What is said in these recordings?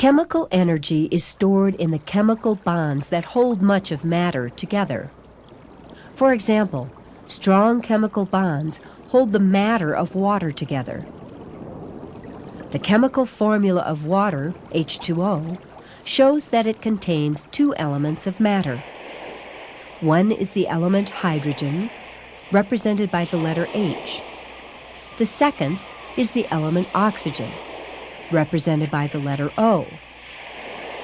Chemical energy is stored in the chemical bonds that hold much of matter together. For example, strong chemical bonds hold the matter of water together. The chemical formula of water, H2O, shows that it contains two elements of matter. One is the element hydrogen, represented by the letter H. The second is the element oxygen, represented by the letter O.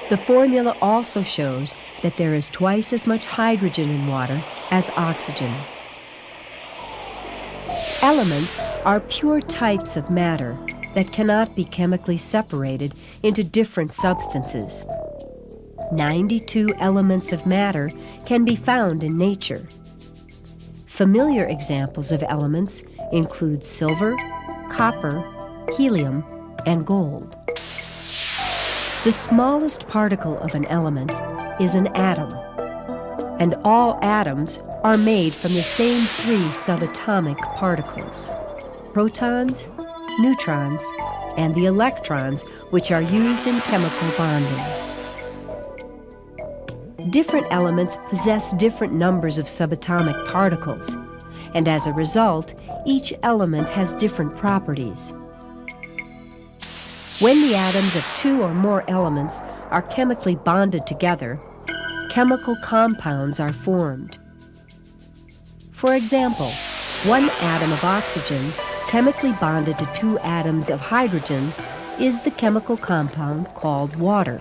The formula also shows that there is twice as much hydrogen in water as oxygen. Elements are pure types of matter that cannot be chemically separated into different substances. 92 elements of matter can be found in nature. Familiar examples of elements include silver, copper, helium, and gold. The smallest particle of an element is an atom, and all atoms are made from the same three subatomic particles: protons, neutrons, and the electrons, which are used in chemical bonding. Different elements possess different numbers of subatomic particles, and as a result, each element has different properties. When the atoms of two or more elements are chemically bonded together, chemical compounds are formed. For example, one atom of oxygen chemically bonded to two atoms of hydrogen is the chemical compound called water.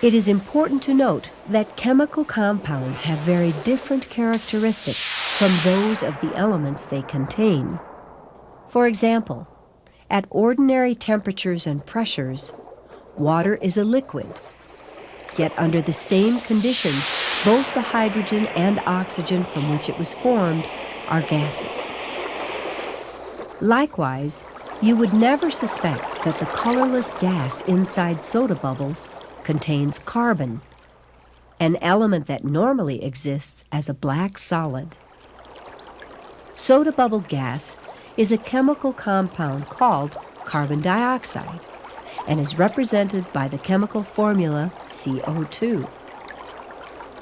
It is important to note that chemical compounds have very different characteristics from those of the elements they contain. For example, at ordinary temperatures and pressures, water is a liquid. Yet under the same conditions, both the hydrogen and oxygen from which it was formed are gases. Likewise, you would never suspect that the colorless gas inside soda bubbles contains carbon, an element that normally exists as a black solid. Soda bubble gas is a chemical compound called carbon dioxide and is represented by the chemical formula CO2.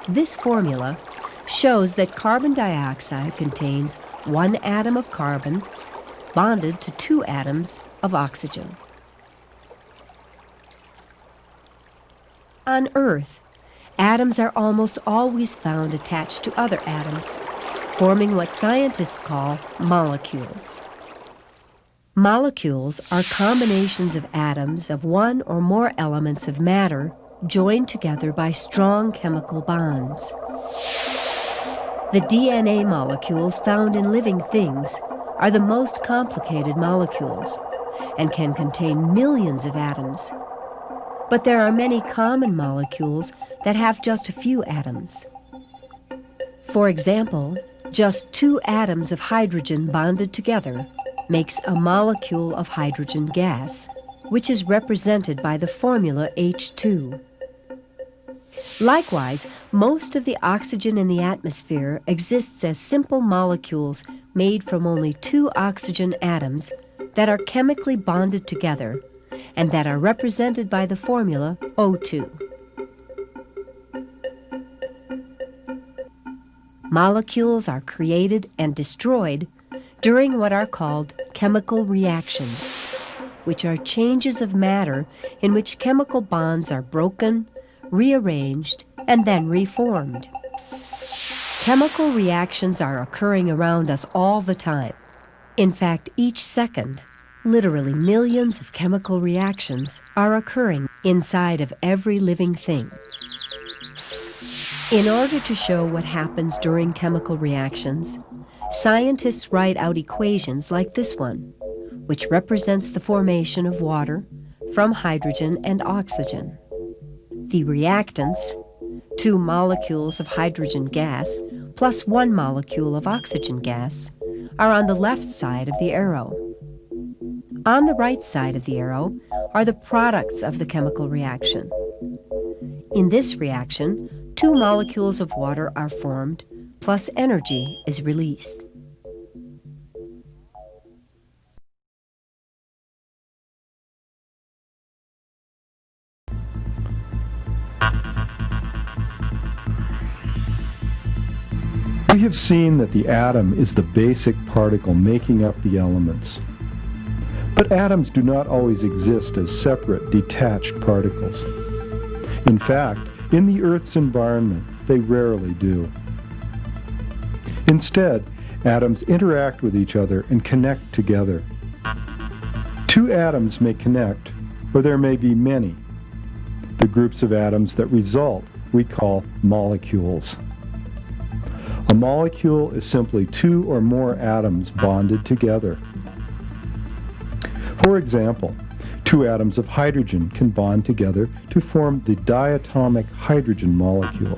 This formula shows that carbon dioxide contains one atom of carbon bonded to two atoms of oxygen. On Earth, atoms are almost always found attached to other atoms, forming what scientists call molecules. Molecules are combinations of atoms of one or more elements of matter joined together by strong chemical bonds. The DNA molecules found in living things are the most complicated molecules and can contain millions of atoms. But there are many common molecules that have just a few atoms. For example, just two atoms of hydrogen bonded together makes a molecule of hydrogen gas, which is represented by the formula H2. Likewise, most of the oxygen in the atmosphere exists as simple molecules made from only two oxygen atoms that are chemically bonded together and that are represented by the formula O2. Molecules are created and destroyed during what are called chemical reactions, which are changes of matter in which chemical bonds are broken, rearranged, and then reformed. Chemical reactions are occurring around us all the time. In fact, each second, literally millions of chemical reactions are occurring inside of every living thing. In order to show what happens during chemical reactions, scientists write out equations like this one, which represents the formation of water from hydrogen and oxygen. The reactants, two molecules of hydrogen gas plus one molecule of oxygen gas, are on the left side of the arrow. On the right side of the arrow are the products of the chemical reaction. In this reaction, two molecules of water are formed, plus energy is released. have seen that the atom is the basic particle making up the elements. But atoms do not always exist as separate, detached particles. In fact, in the Earth's environment, they rarely do. Instead, atoms interact with each other and connect together. Two atoms may connect, or there may be many. The groups of atoms that result we call molecules. A molecule is simply two or more atoms bonded together. For example, two atoms of hydrogen can bond together to form the diatomic hydrogen molecule.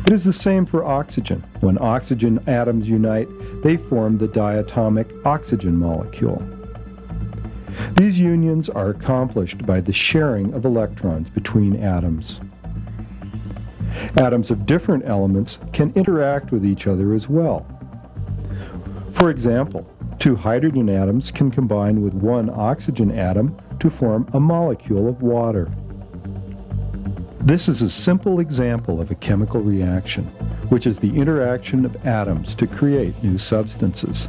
It is the same for oxygen. When oxygen atoms unite, they form the diatomic oxygen molecule. These unions are accomplished by the sharing of electrons between atoms. Atoms of different elements can interact with each other as well. For example, two hydrogen atoms can combine with one oxygen atom to form a molecule of water. This is a simple example of a chemical reaction, which is the interaction of atoms to create new substances.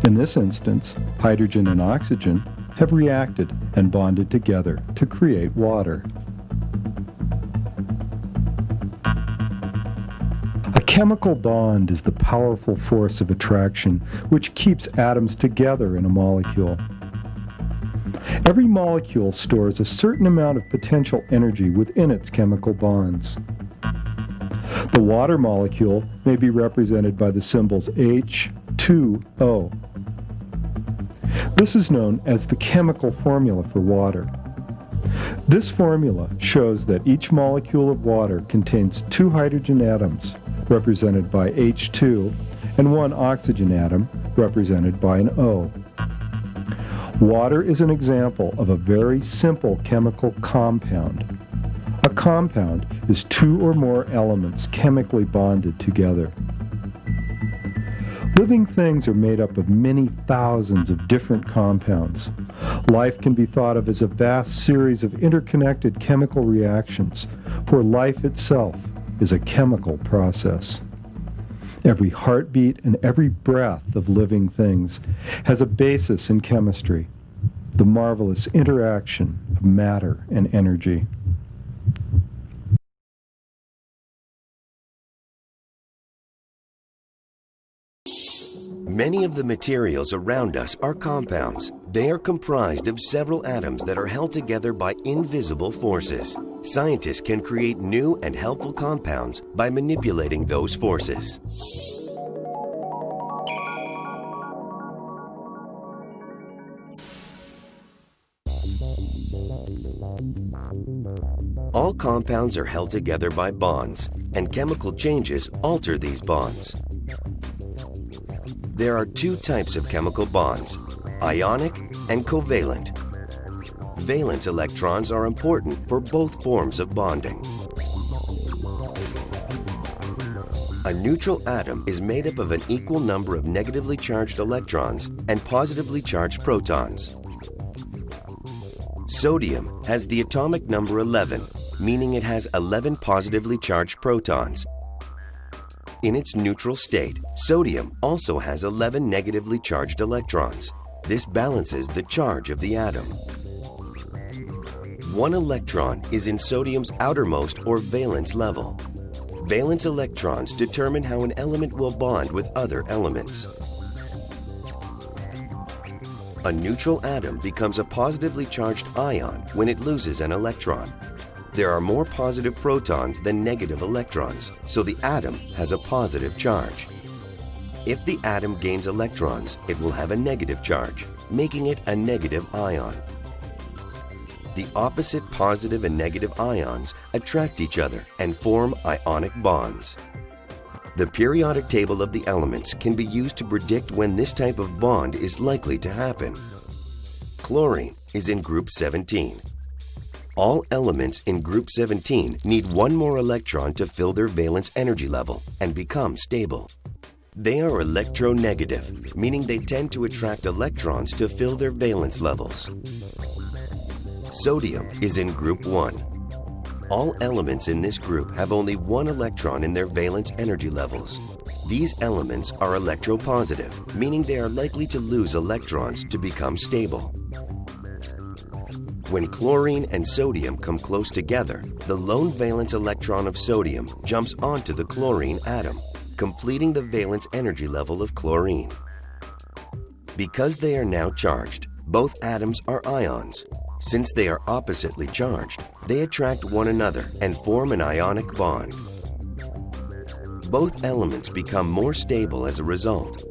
In this instance, hydrogen and oxygen have reacted and bonded together to create water. A chemical bond is the powerful force of attraction which keeps atoms together in a molecule. Every molecule stores a certain amount of potential energy within its chemical bonds. The water molecule may be represented by the symbols H2O. This is known as the chemical formula for water. This formula shows that each molecule of water contains two hydrogen atoms, represented by H2, and one oxygen atom, represented by an O. Water is an example of a very simple chemical compound. A compound is two or more elements chemically bonded together. Living things are made up of many thousands of different compounds. Life can be thought of as a vast series of interconnected chemical reactions, for life itself is a chemical process. Every heartbeat and every breath of living things has a basis in chemistry, the marvelous interaction of matter and energy. Many of the materials around us are compounds. They are comprised of several atoms that are held together by invisible forces. Scientists can create new and helpful compounds by manipulating those forces. All compounds are held together by bonds, and chemical changes alter these bonds. There are two types of chemical bonds, ionic and covalent. Valence electrons are important for both forms of bonding. A neutral atom is made up of an equal number of negatively charged electrons and positively charged protons. Sodium has the atomic number 11, meaning it has 11 positively charged protons. In its neutral state, sodium also has 11 negatively charged electrons. This balances the charge of the atom. One electron is in sodium's outermost or valence level. Valence electrons determine how an element will bond with other elements. A neutral atom becomes a positively charged ion when it loses an electron. There are more positive protons than negative electrons, so the atom has a positive charge. If the atom gains electrons, it will have a negative charge, making it a negative ion. The opposite positive and negative ions attract each other and form ionic bonds. The periodic table of the elements can be used to predict when this type of bond is likely to happen. Chlorine is in group 17. All elements in group 17 need one more electron to fill their valence energy level and become stable. They are electronegative, meaning they tend to attract electrons to fill their valence levels. Sodium is in group 1. All elements in this group have only one electron in their valence energy levels. These elements are electropositive, meaning they are likely to lose electrons to become stable. When chlorine and sodium come close together, the lone valence electron of sodium jumps onto the chlorine atom, completing the valence energy level of chlorine. Because they are now charged, both atoms are ions. Since they are oppositely charged, they attract one another and form an ionic bond. Both elements become more stable as a result.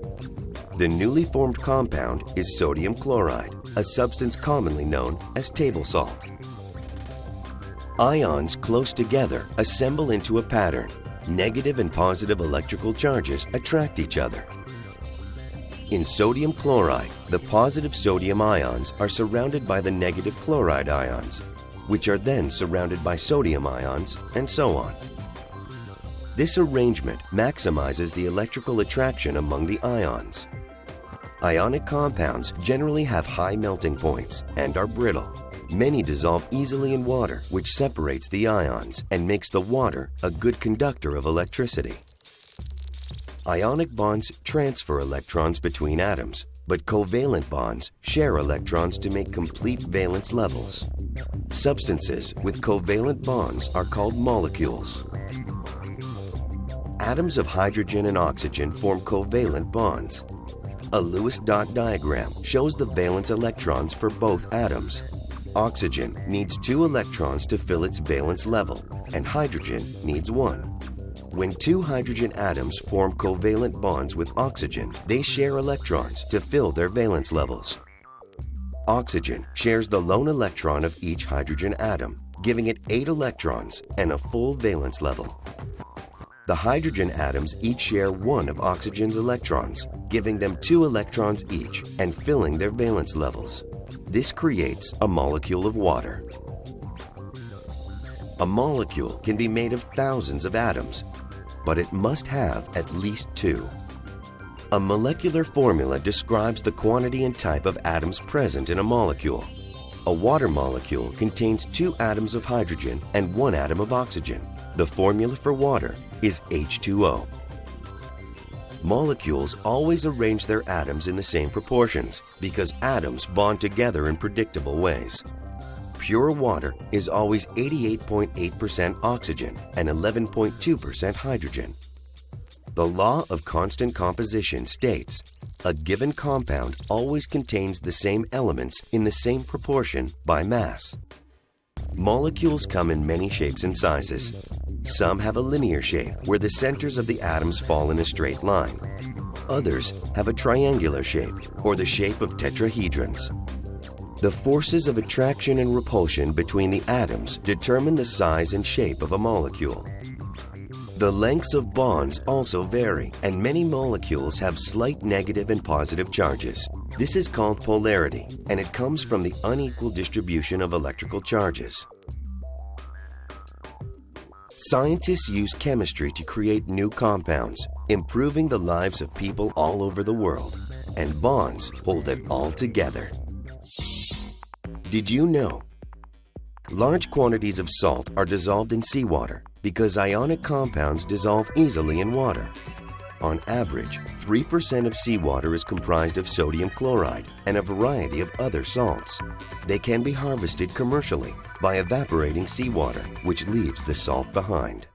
The newly formed compound is sodium chloride, a substance commonly known as table salt. Ions close together assemble into a pattern. Negative and positive electrical charges attract each other. In sodium chloride, the positive sodium ions are surrounded by the negative chloride ions, which are then surrounded by sodium ions, and so on. This arrangement maximizes the electrical attraction among the ions. Ionic compounds generally have high melting points and are brittle. Many dissolve easily in water, which separates the ions and makes the water a good conductor of electricity. Ionic bonds transfer electrons between atoms, but covalent bonds share electrons to make complete valence levels. Substances with covalent bonds are called molecules. Atoms of hydrogen and oxygen form covalent bonds. A Lewis dot diagram shows the valence electrons for both atoms. Oxygen needs 2 electrons to fill its valence level, and hydrogen needs 1. When 2 hydrogen atoms form covalent bonds with oxygen, they share electrons to fill their valence levels. Oxygen shares the lone electron of each hydrogen atom, giving it 8 electrons and a full valence level. The hydrogen atoms each share 1 of oxygen's electrons, giving them 2 electrons each and filling their valence levels. This creates a molecule of water. A molecule can be made of thousands of atoms, but it must have at least 2. A molecular formula describes the quantity and type of atoms present in a molecule. A water molecule contains 2 atoms of hydrogen and 1 atom of oxygen. The formula for water is H2O. Molecules always arrange their atoms in the same proportions because atoms bond together in predictable ways. Pure water is always 88.8% oxygen and 11.2% hydrogen. The law of constant composition states a given compound always contains the same elements in the same proportion by mass. Molecules come in many shapes and sizes. Some have a linear shape where the centers of the atoms fall in a straight line. Others have a triangular shape or the shape of tetrahedrons. The forces of attraction and repulsion between the atoms determine the size and shape of a molecule. The lengths of bonds also vary, and many molecules have slight negative and positive charges. This is called polarity, and it comes from the unequal distribution of electrical charges. Scientists use chemistry to create new compounds, improving the lives of people all over the world, and bonds hold it all together. Did you know? Large quantities of salt are dissolved in seawater because ionic compounds dissolve easily in water. On average, 3% of seawater is comprised of sodium chloride and a variety of other salts. They can be harvested commercially by evaporating seawater, which leaves the salt behind.